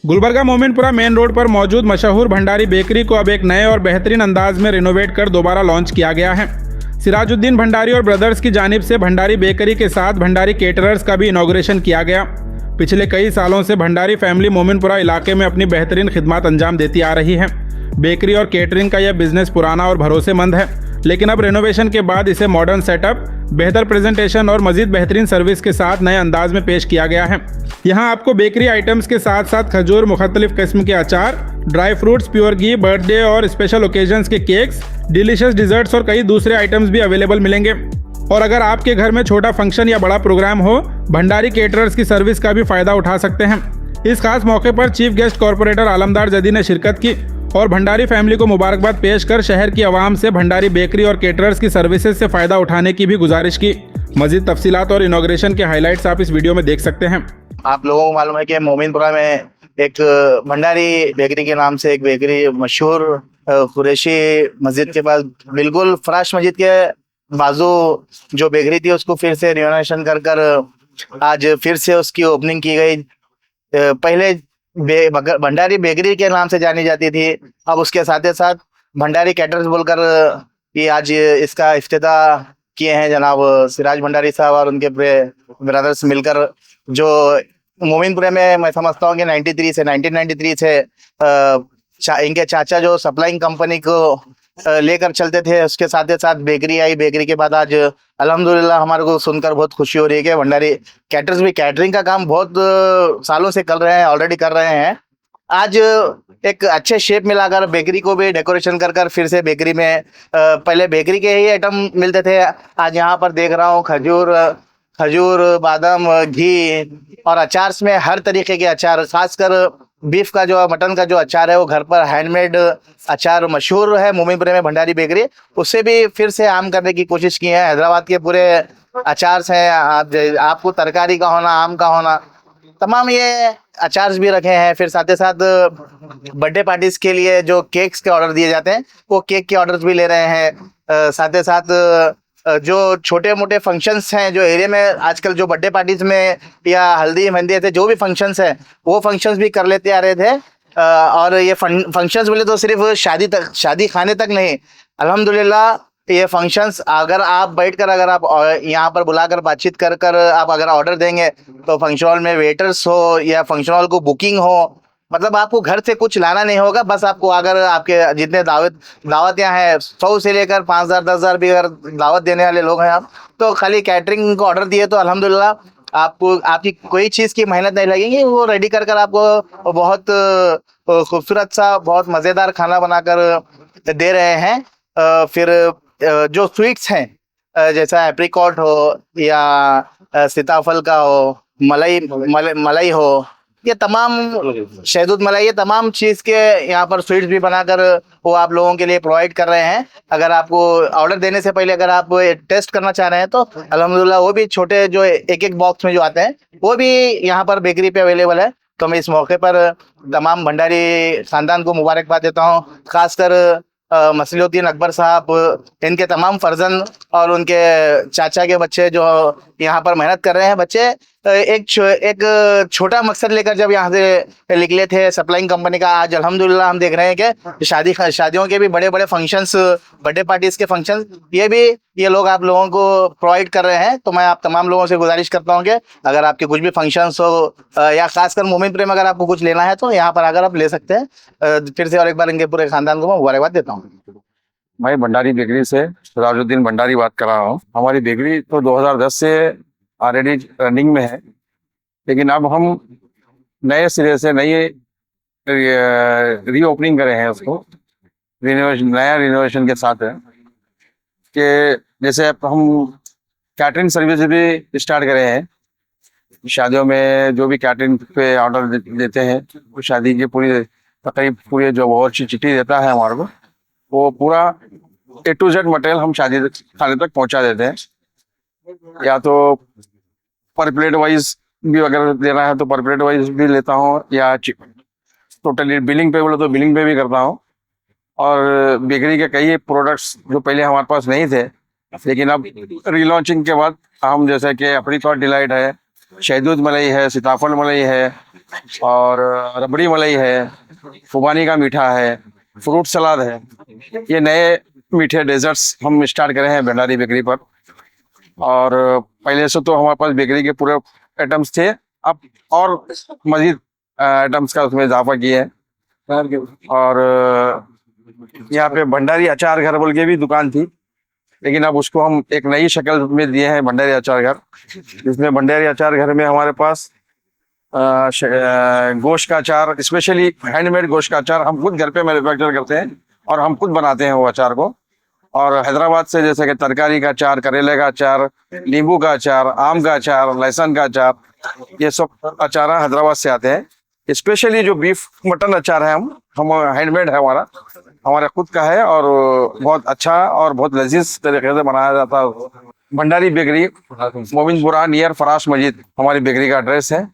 Gulbarga Mominpura main road पर मौजूद मशहूर भंडारी बेकरी को अब एक नए और बेहतरीन अंदाज में रिनोवेट कर दोबारा लॉन्च किया गया है। सिराजुद्दीन भंडारी और ब्रदर्स की जानिब से भंडारी बेकरी के साथ भंडारी केटरर्स का भी इनॉग्रेशन किया गया। पिछले कई सालों से भंडारी फैमिली मोमिनपुरा इलाके में अपनी बेहतरीन खिदमत अंजाम देती आ रही है। बेकरी और केटरिंग का यह बिजनेस पुराना और भरोसेमंद है, लेकिन अब रेनोवेशन के बाद इसे मॉडर्न सेटअप, बेहतर प्रेजेंटेशन और मजीद बेहतरीन सर्विस के साथ नए अंदाज में पेश किया गया है। यहाँ आपको बेकरी आइटम्स के साथ साथ खजूर, मुख्तलिफ किस्म के अचार, ड्राई फ्रूट्स, प्योर घी, बर्थडे और स्पेशल ओकेजन्स के केक्स, डिलीशियस डिजर्ट्स और कई दूसरे आइटम्स भी अवेलेबल मिलेंगे। और अगर आपके घर में छोटा फंक्शन या बड़ा प्रोग्राम हो, भंडारी केटरर्स की सर्विस का भी फ़ायदा उठा सकते हैं। इस खास मौके पर चीफ गेस्ट कॉरपोरेटर आलमदार जदी ने शिरकत की और भंडारी फैमिली को मुबारकबाद पेश कर शहर की आवाम से भंडारी बेकरी और केटरर्स की सर्विसेज से फ़ायदा उठाने की भी गुजारिश की। मज़ीद तफसीलात और इनॉग्रेशन के हाईलाइट्स आप इस वीडियो में देख सकते हैं। आप लोगों को मालूम है कि मोमिनपुरा में एक भंडारी बेकरी के नाम से एक बेकरी मशहूर कुरैशी मस्जिद के पास, बिल्कुल फराश मस्जिद के बाजू जो बेकरी थी उसको फिर से रिनोवेशन कर कर आज फिर से उसकी ओपनिंग की गई। पहले भंडारी बेकरी के नाम से जानी जाती थी, अब उसके साथ साथ भंडारी कैटरर्स बोलकर ये आज इसका इफ्तिताह किए हैं जनाब सिराज भंडारी साहब और उनके ब्रदर्स मिलकर, जो मोमिनपुरे में मैं समझता हूँ कि 1993 से इनके चाचा जो सप्लाइंग कंपनी को लेकर चलते थे, उसके साथ साथ बेकरी आई। बेकरी के बाद आज अल्हम्दुलिल्लाह हमारे को सुनकर बहुत खुशी हो रही है कि भंडारी कैटरर्स भी कैटरिंग का काम बहुत सालों से कर रहे हैं, ऑलरेडी कर रहे हैं। आज एक अच्छे शेप में लाकर बेकरी को भी डेकोरेशन कर कर फिर से बेकरी में पहले बेकरी के ही आइटम मिलते थे, आज यहाँ पर देख रहा हूँ खजूर, बादाम, घी और अचार में हर तरीके के अचार, खासकर बीफ का जो मटन का जो अचार है वो घर पर हैंडमेड अचार मशहूर है मोमिनपुरे में भंडारी बेकरी, उससे भी फिर से आम करने की कोशिश की है। हैदराबाद के पूरे अचार हैं, आपको तरकारी का होना, आम का होना, तमाम ये अचार्स भी रखे हैं। फिर साथ ही साथ बर्थडे पार्टीज के लिए जो केक्स के ऑर्डर दिए जाते हैं वो केक के ऑर्डर्स भी ले रहे हैं। साथ ही साथ जो छोटे मोटे फंक्शंस हैं जो एरिया में आजकल जो बर्थडे पार्टीज में या हल्दी मेहंदी ऐसे जो भी फंक्शंस हैं वो फंक्शंस भी कर लेते आ रहे थे। और ये फंक्शंस बोले तो सिर्फ शादी खाने तक नहीं, अल्हम्दुलिल्लाह ये फंक्शंस अगर आप बैठकर अगर आप यहाँ पर बुलाकर बातचीत कर कर आप अगर ऑर्डर देंगे तो फंक्शन हॉल में वेटर्स हो या फंक्शन हॉल को बुकिंग हो, मतलब आपको घर से कुछ लाना नहीं होगा। बस आपको अगर आपके जितने दावत यहाँ है 100 से लेकर 5,000 10,000 भी अगर दावत देने वाले लोग हैं आप, तो खाली कैटरिंग को ऑर्डर दिए तो अल्हम्दुलिल्लाह आपको आपकी कोई चीज़ की मेहनत नहीं लगेगी, वो रेडी कर कर आपको बहुत खूबसूरत सा बहुत मज़ेदार खाना बनाकर दे रहे हैं। फिर जो स्वीट्स हैं जैसा एप्रिकॉट हो या सीताफल का हो, मलाई हो, ये तमाम शहदूद मलाई, ये तमाम चीज़ के यहाँ पर स्वीट्स भी बनाकर वो आप लोगों के लिए प्रोवाइड कर रहे हैं। अगर आपको ऑर्डर देने से पहले अगर आप टेस्ट करना चाह रहे हैं तो अल्हम्दुलिल्लाह वो भी छोटे जो एक बॉक्स में जो आते हैं वो भी यहाँ पर बेकरी पे अवेलेबल है। तो मैं इस मौके पर तमाम भंडारी ख़ानदान को मुबारकबाद देता हूँ, खासकर मसलीउद्दीन अकबर साहब, इनके तमाम फर्जन और उनके चाचा के बच्चे जो यहाँ पर मेहनत कर रहे हैं। बच्चे एक छोटा मकसद लेकर जब यहाँ से निकले थे सप्लाइंग कंपनी का, आज अल्हम्दुलिल्लाह हम देख रहे हैं कि शादियों के भी बड़े बड़े फंक्शंस, बर्थडे पार्टीज के फंक्शंस ये लोग आप लोगों को प्रोवाइड कर रहे हैं। तो मैं आप तमाम लोगों से गुजारिश करता हूँ कि अगर आपके कुछ भी फंक्शंस हो या खासकर मोमिनपुरे में अगर आपको कुछ लेना है तो यहाँ पर अगर आप ले सकते हैं। फिर से और एक बार इनके पूरे खानदान को मैं मुबारकबाद देता हूँ। मैं भंडारी बेकरी से सिराजुद्दीन भंडारी बात कर रहा हूँ। हमारी बेकरी तो 2010 से ऑलरेडी रनिंग में है, लेकिन अब हम नए सिरे से रीओपनिंग करे हैं उसको, नया रिनोवेशन के साथ है कि जैसे हम कैटरिंग सर्विस भी स्टार्ट करे हैं। शादियों में जो भी कैटरिंग पे ऑर्डर देते हैं वो शादी की तकरीब पूरी जो बहुत सी चिट्ठी देता है हमारे को, वो पूरा A to Z मटेरियल हम शादी खाने तक पहुंचा देते हैं। या तो पर प्लेट वाइज भी अगर देना है तो पर प्लेट वाइज भी लेता हूँ, या टोटली बिलिंग पे बोले तो बिलिंग पे भी करता हूँ। और बेकरी के कई प्रोडक्ट्स जो पहले हमारे पास नहीं थे, लेकिन अब रीलॉन्चिंग के बाद हम जैसे कि एप्रिकॉट डिलाइट है, शहदूद मलाई है, सीताफल मलाई है और रबड़ी मलाई है, खुबानी का मीठा है, फ्रूट सलाद है। ये नए मीठे डेजर्ट्स हम स्टार्ट करे हैं भंडारी बेकरी पर। और पहले से तो हमारे पास बेकरी के पूरे आइटम्स थे, अब और मजीद आइटम्स का उसमें इजाफा किया है। और यहाँ पे भंडारी अचार घर बोल के भी दुकान थी, लेकिन अब उसको हम एक नई शक्ल में दिए हैं भंडारी अचार घर, जिसमें भंडारी अचार घर में हमारे पास गोश्त का अचार, स्पेशली हैंडमेड गोश्त का अचार हम खुद घर पे मैन्युफैक्चर करते हैं और हम खुद बनाते हैं वो अचार को। और हैदराबाद से जैसे कि तरकारी का अचार, करेले का अचार, नींबू का अचार, आम का अचार, लहसुन का अचार, ये सब अचार हैदराबाद से आते हैं। स्पेशली जो बीफ मटन अचार है हम हैंडमेड है, हमारा खुद का है और बहुत अच्छा और बहुत लजीज तरीके से बनाया जाता है। भंडारी बेकरी, मोमिनपुरा नियर फराश मस्जिद हमारी बेकरी का एड्रेस है।